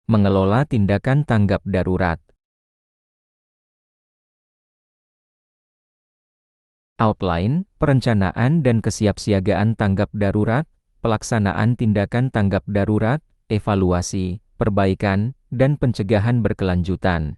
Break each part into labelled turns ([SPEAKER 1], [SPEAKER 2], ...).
[SPEAKER 1] Mengelola tindakan tanggap darurat. Outline, perencanaan dan kesiapsiagaan tanggap darurat, pelaksanaan tindakan tanggap darurat, evaluasi, perbaikan, dan pencegahan berkelanjutan.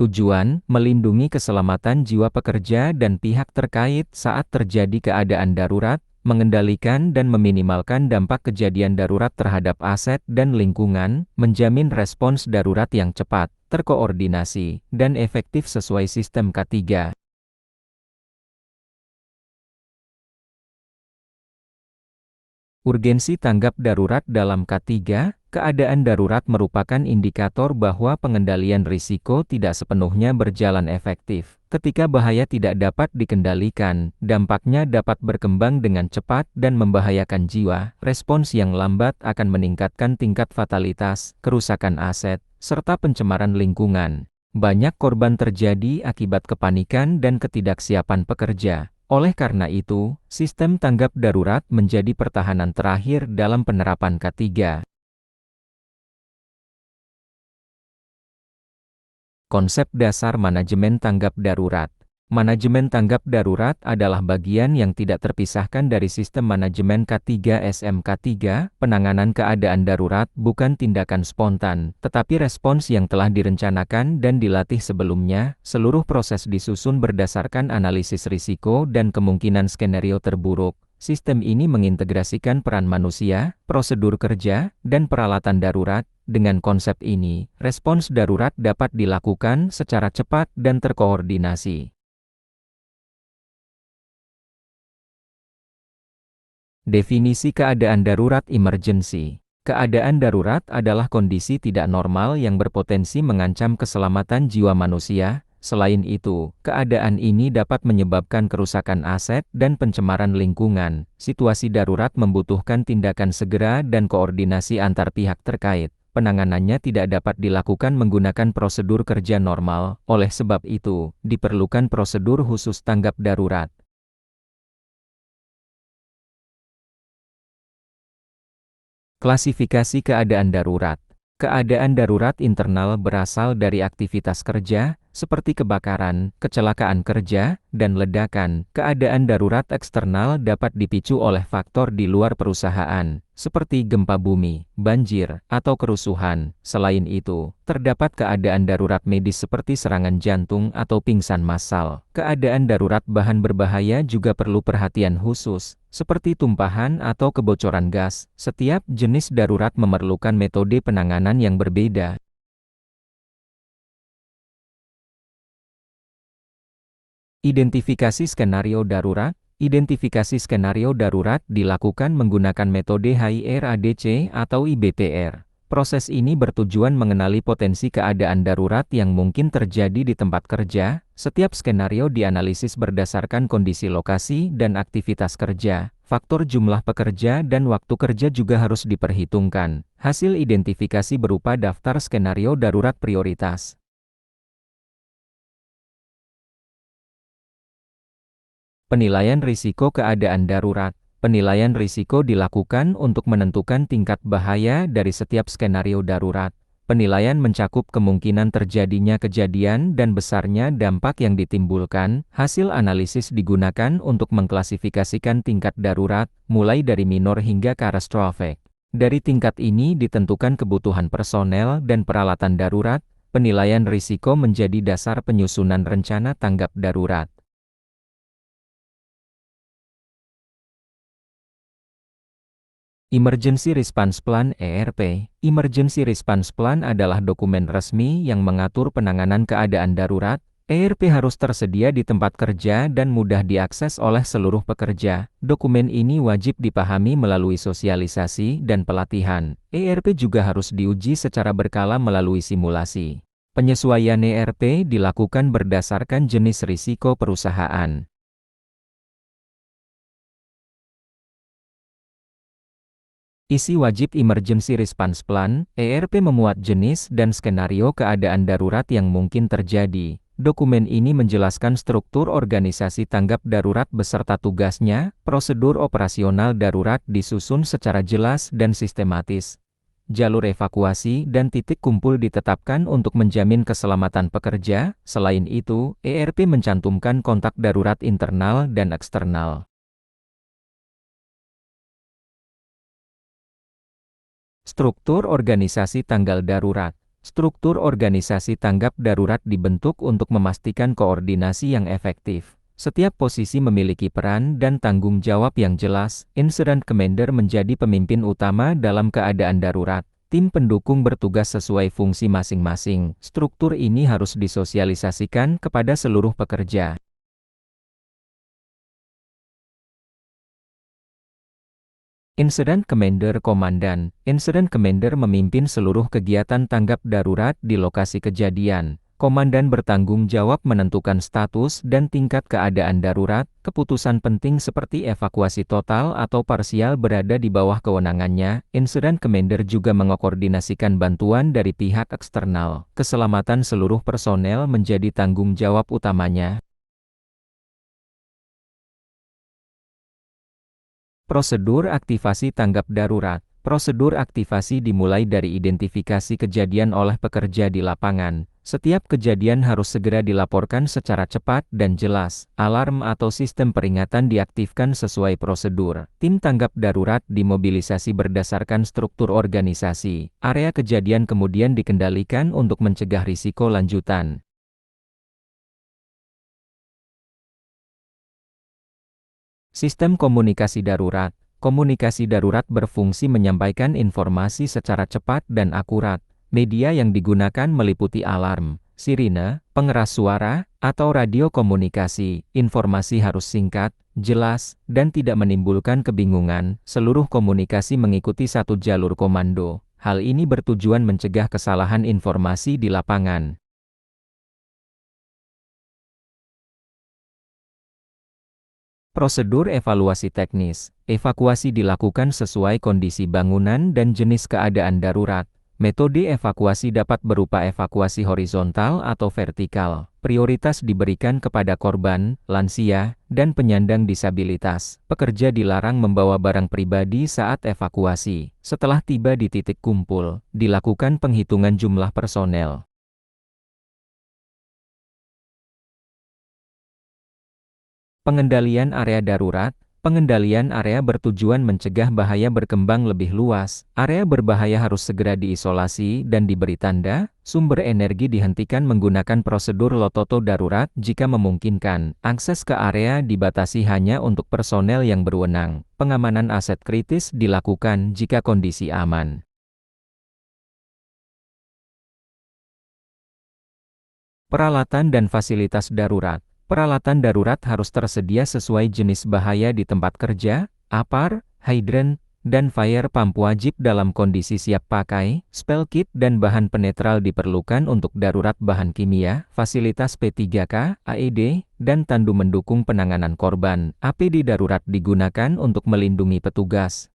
[SPEAKER 1] Tujuan, melindungi keselamatan jiwa pekerja dan pihak terkait saat terjadi keadaan darurat, mengendalikan dan meminimalkan dampak kejadian darurat terhadap aset dan lingkungan, menjamin respons darurat yang cepat, terkoordinasi, dan efektif sesuai sistem K3. Urgensi tanggap darurat dalam K3, keadaan darurat merupakan indikator bahwa pengendalian risiko tidak sepenuhnya berjalan efektif. Ketika bahaya tidak dapat dikendalikan, dampaknya dapat berkembang dengan cepat dan membahayakan jiwa. Respons yang lambat akan meningkatkan tingkat fatalitas, kerusakan aset, serta pencemaran lingkungan. Banyak korban terjadi akibat kepanikan dan ketidaksiapan pekerja. Oleh karena itu, sistem tanggap darurat menjadi pertahanan terakhir dalam penerapan K3. Konsep dasar manajemen tanggap darurat. Manajemen tanggap darurat adalah bagian yang tidak terpisahkan dari sistem manajemen K3 SMK3. Penanganan keadaan darurat bukan tindakan spontan, tetapi respons yang telah direncanakan dan dilatih sebelumnya. Seluruh proses disusun berdasarkan analisis risiko dan kemungkinan skenario terburuk. Sistem ini mengintegrasikan peran manusia, prosedur kerja, dan peralatan darurat. Dengan konsep ini, respons darurat dapat dilakukan secara cepat dan terkoordinasi. Definisi keadaan darurat emergency. Keadaan darurat adalah kondisi tidak normal yang berpotensi mengancam keselamatan jiwa manusia. Selain itu, keadaan ini dapat menyebabkan kerusakan aset dan pencemaran lingkungan. Situasi darurat membutuhkan tindakan segera dan koordinasi antar pihak terkait. Penanganannya tidak dapat dilakukan menggunakan prosedur kerja normal. Oleh sebab itu, diperlukan prosedur khusus tanggap darurat. Klasifikasi keadaan darurat. Keadaan darurat internal berasal dari aktivitas kerja, seperti kebakaran, kecelakaan kerja, dan ledakan. Keadaan darurat eksternal dapat dipicu oleh faktor di luar perusahaan, seperti gempa bumi, banjir, atau kerusuhan. Selain itu, terdapat keadaan darurat medis seperti serangan jantung atau pingsan massal. Keadaan darurat bahan berbahaya juga perlu perhatian khusus, seperti tumpahan atau kebocoran gas. Setiap jenis darurat memerlukan metode penanganan yang berbeda. Identifikasi skenario darurat. Identifikasi skenario darurat dilakukan menggunakan metode HIRADC atau IBPR. Proses ini bertujuan mengenali potensi keadaan darurat yang mungkin terjadi di tempat kerja. Setiap skenario dianalisis berdasarkan kondisi lokasi dan aktivitas kerja. Faktor jumlah pekerja dan waktu kerja juga harus diperhitungkan. Hasil identifikasi berupa daftar skenario darurat prioritas. Penilaian risiko keadaan darurat. Penilaian risiko dilakukan untuk menentukan tingkat bahaya dari setiap skenario darurat. Penilaian mencakup kemungkinan terjadinya kejadian dan besarnya dampak yang ditimbulkan. Hasil analisis digunakan untuk mengklasifikasikan tingkat darurat, mulai dari minor hingga catastrophic. Dari tingkat ini ditentukan kebutuhan personel dan peralatan darurat. Penilaian risiko menjadi dasar penyusunan rencana tanggap darurat. Emergency Response Plan (ERP). Emergency Response Plan adalah dokumen resmi yang mengatur penanganan keadaan darurat. ERP harus tersedia di tempat kerja dan mudah diakses oleh seluruh pekerja. Dokumen ini wajib dipahami melalui sosialisasi dan pelatihan. ERP juga harus diuji secara berkala melalui simulasi. Penyesuaian ERP dilakukan berdasarkan jenis risiko perusahaan. Isi wajib Emergency Response Plan, ERP memuat jenis dan skenario keadaan darurat yang mungkin terjadi. Dokumen ini menjelaskan struktur organisasi tanggap darurat beserta tugasnya, prosedur operasional darurat disusun secara jelas dan sistematis. Jalur evakuasi dan titik kumpul ditetapkan untuk menjamin keselamatan pekerja. Selain itu, ERP mencantumkan kontak darurat internal dan eksternal. Struktur organisasi tanggal darurat. Struktur organisasi tanggap darurat dibentuk untuk memastikan koordinasi yang efektif. Setiap posisi memiliki peran dan tanggung jawab yang jelas. Incident Commander menjadi pemimpin utama dalam keadaan darurat. Tim pendukung bertugas sesuai fungsi masing-masing. Struktur ini harus disosialisasikan kepada seluruh pekerja. Incident Commander Komandan. Incident Commander memimpin seluruh kegiatan tanggap darurat di lokasi kejadian. Komandan bertanggung jawab menentukan status dan tingkat keadaan darurat. Keputusan penting seperti evakuasi total atau parsial berada di bawah kewenangannya. Incident Commander juga mengkoordinasikan bantuan dari pihak eksternal. Keselamatan seluruh personel menjadi tanggung jawab utamanya. Prosedur aktivasi tanggap darurat. Prosedur aktivasi dimulai dari identifikasi kejadian oleh pekerja di lapangan. Setiap kejadian harus segera dilaporkan secara cepat dan jelas. Alarm atau sistem peringatan diaktifkan sesuai prosedur. Tim tanggap darurat dimobilisasi berdasarkan struktur organisasi. Area kejadian kemudian dikendalikan untuk mencegah risiko lanjutan. Sistem komunikasi darurat. Komunikasi darurat berfungsi menyampaikan informasi secara cepat dan akurat. Media yang digunakan meliputi alarm, sirine, pengeras suara, atau radio komunikasi. Informasi harus singkat, jelas, dan tidak menimbulkan kebingungan. Seluruh komunikasi mengikuti satu jalur komando. Hal ini bertujuan mencegah kesalahan informasi di lapangan. Prosedur evaluasi teknis. Evakuasi dilakukan sesuai kondisi bangunan dan jenis keadaan darurat. Metode evakuasi dapat berupa evakuasi horizontal atau vertikal. Prioritas diberikan kepada korban, lansia, dan penyandang disabilitas. Pekerja dilarang membawa barang pribadi saat evakuasi. Setelah tiba di titik kumpul, dilakukan penghitungan jumlah personel. Pengendalian area darurat. Pengendalian area bertujuan mencegah bahaya berkembang lebih luas. Area berbahaya harus segera diisolasi dan diberi tanda. Sumber energi dihentikan menggunakan prosedur lototo darurat jika memungkinkan. Akses ke area dibatasi hanya untuk personel yang berwenang. Pengamanan aset kritis dilakukan jika kondisi aman. Peralatan dan fasilitas darurat. Peralatan darurat harus tersedia sesuai jenis bahaya di tempat kerja. APAR, hydrant, dan fire pump wajib dalam kondisi siap pakai. Spell kit dan bahan penetral diperlukan untuk darurat bahan kimia. Fasilitas P3K, AED, dan tandu mendukung penanganan korban. APD darurat digunakan untuk melindungi petugas.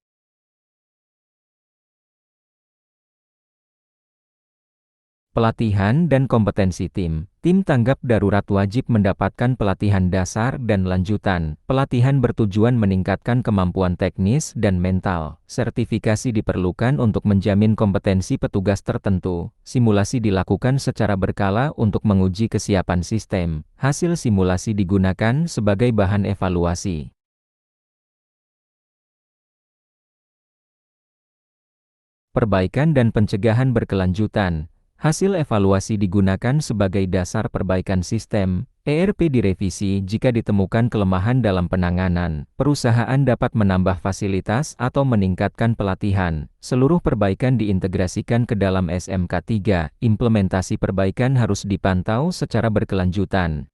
[SPEAKER 1] Pelatihan dan kompetensi tim. Tim tanggap darurat wajib mendapatkan pelatihan dasar dan lanjutan. Pelatihan bertujuan meningkatkan kemampuan teknis dan mental. Sertifikasi diperlukan untuk menjamin kompetensi petugas tertentu. Simulasi dilakukan secara berkala untuk menguji kesiapan sistem. Hasil simulasi digunakan sebagai bahan evaluasi. Perbaikan dan pencegahan berkelanjutan. Hasil evaluasi digunakan sebagai dasar perbaikan sistem. ERP direvisi jika ditemukan kelemahan dalam penanganan. Perusahaan dapat menambah fasilitas atau meningkatkan pelatihan. Seluruh perbaikan diintegrasikan ke dalam SMK 3. Implementasi perbaikan harus dipantau secara berkelanjutan.